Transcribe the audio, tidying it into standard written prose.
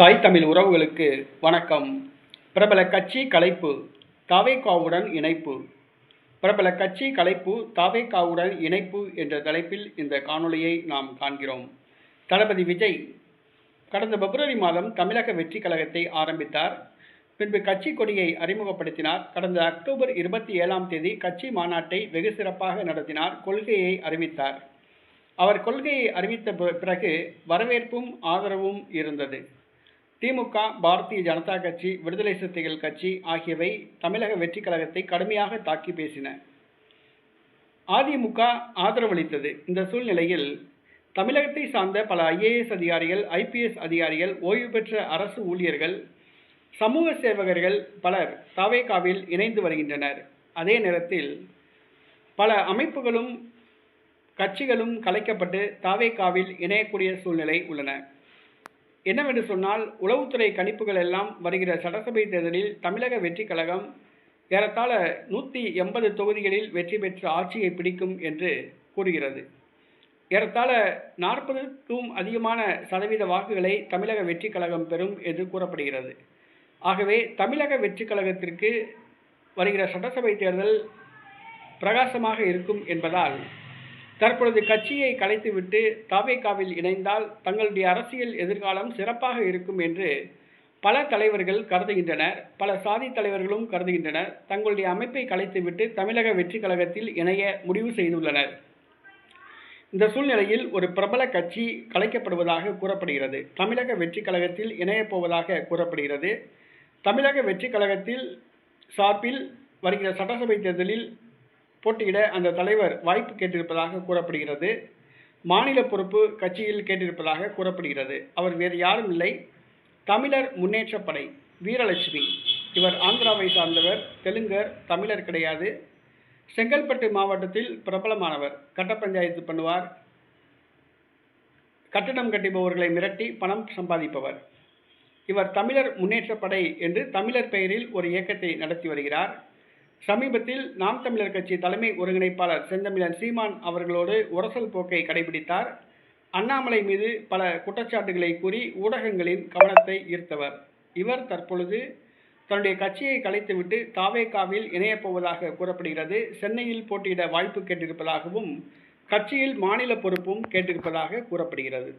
தாய் தமிழ் உறவுகளுக்கு வணக்கம். பிரபல கட்சி கலைப்பு, தாவேகாவுடன் இணைப்பு. பிரபல கட்சி கலைப்பு, தாவேகாவுடன் இணைப்பு என்ற தலைப்பில் இந்த காணொளியை நாம் காண்கிறோம். தளபதி விஜய் கடந்த பிப்ரவரி மாதம் தமிழக வெற்றி கழகத்தை ஆரம்பித்தார். பின்பு கட்சி கொடியை அறிமுகப்படுத்தினார். கடந்த அக்டோபர் 27ஆம் தேதி கட்சி மாநாட்டை வெகு சிறப்பாக நடத்தினார். கொள்கையை அறிவித்தார். அவர் கொள்கையை அறிவித்த பிறகு வரவேற்பும் ஆதரவும் இருந்தது. திமுக, பாரதிய ஜனதா கட்சி, விடுதலை சிறுத்தைகள் கட்சி ஆகியவை தமிழக வெற்றி கழகத்தை கடுமையாக தாக்கி பேசின. அதிமுக ஆதரவளித்தது. இந்த சூழ்நிலையில் தமிழகத்தை சார்ந்த பல IAS அதிகாரிகள், IPS அதிகாரிகள், ஓய்வு பெற்ற அரசு ஊழியர்கள், சமூக சேவகர்கள் பலர் தாவேகாவில் இணைந்து வருகின்றனர். அதே நேரத்தில் பல அமைப்புகளும் கட்சிகளும் கலைக்கப்பட்டு தாவேகாவில் இணையக்கூடிய சூழ்நிலை உள்ளன. என்னவென்று சொன்னால், உளவுத்துறை கணிப்புகள் எல்லாம் வருகிற சட்டசபை தேர்தலில் தமிழக வெற்றி கழகம் ஏறத்தாழ 180 தொகுதிகளில் வெற்றி பெற்று ஆட்சியை பிடிக்கும் என்று கூறுகிறது. ஏறத்தாழ 40க்கும் அதிகமான சதவீத வாக்குகளை தமிழக வெற்றி கழகம் பெறும் என்று கூறப்படுகிறது. ஆகவே தமிழக வெற்றி கழகத்திற்கு வருகிற சட்டசபை தேர்தல் பிரகாசமாக இருக்கும் என்பதால் தற்பொழுது கட்சியை கலைத்துவிட்டு தாவேகாவில் இணைந்தால் தங்களுடைய அரசியல் எதிர்காலம் சிறப்பாக இருக்கும் என்று பல தலைவர்கள் கருதுகின்றனர். பல சாதி தலைவர்களும் கருதுகின்றனர். தங்களுடைய அமைப்பை கலைத்துவிட்டு தமிழக வெற்றி கழகத்தில் இணைய முடிவு செய்துள்ளனர். இந்த சூழ்நிலையில் ஒரு பிரபல கட்சி கலைக்கப்படுவதாக கூறப்படுகிறது. தமிழக வெற்றி கழகத்தில் இணையப் போவதாக கூறப்படுகிறது. தமிழக வெற்றி கழகத்தில் சார்பில் வருகிற சட்டசபை தேர்தலில் போட்டியிட அந்த தலைவர் வாய்ப்பு கேட்டிருப்பதாக கூறப்படுகிறது. மாநில பொறுப்பு கட்சியில் கேட்டிருப்பதாக கூறப்படுகிறது. அவர் வேறு யாரும் இல்லை, தமிழர் முன்னேற்றப் படை வீரலட்சுமி. இவர் ஆந்திராவை சார்ந்தவர், தெலுங்கர், தமிழர் கிடையாது. செங்கல்பட்டு மாவட்டத்தில் பிரபலமானவர். கட்ட பஞ்சாயத்து பண்ணுவார். கட்டடம் கட்டுபவர்களை மிரட்டி பணம் சம்பாதிப்பவர். இவர் தமிழர் முன்னேற்றப் படை என்று தமிழர் பெயரில் ஒரு இயக்கத்தை நடத்தி வருகிறார். சமீபத்தில் நாம் தமிழர் கட்சி தலைமை ஒருங்கிணைப்பாளர் செந்தமிழன் சீமான் அவர்களோடு உரசல் போக்கை கடைபிடித்தார். அண்ணாமலை மீது பல குற்றச்சாட்டுகளை கூறி ஊடகங்களின் கவனத்தை ஈர்த்தவர். இவர் தற்பொழுது தன்னுடைய கட்சியை கலைத்துவிட்டு தாவேகாவில் இணையப் போவதாக கூறப்படுகிறது. சென்னையில் போட்டியிட வாய்ப்பு கேட்டிருப்பதாகவும் கட்சியில் மாநில பொறுப்பும் கேட்டிருப்பதாக கூறப்படுகிறது.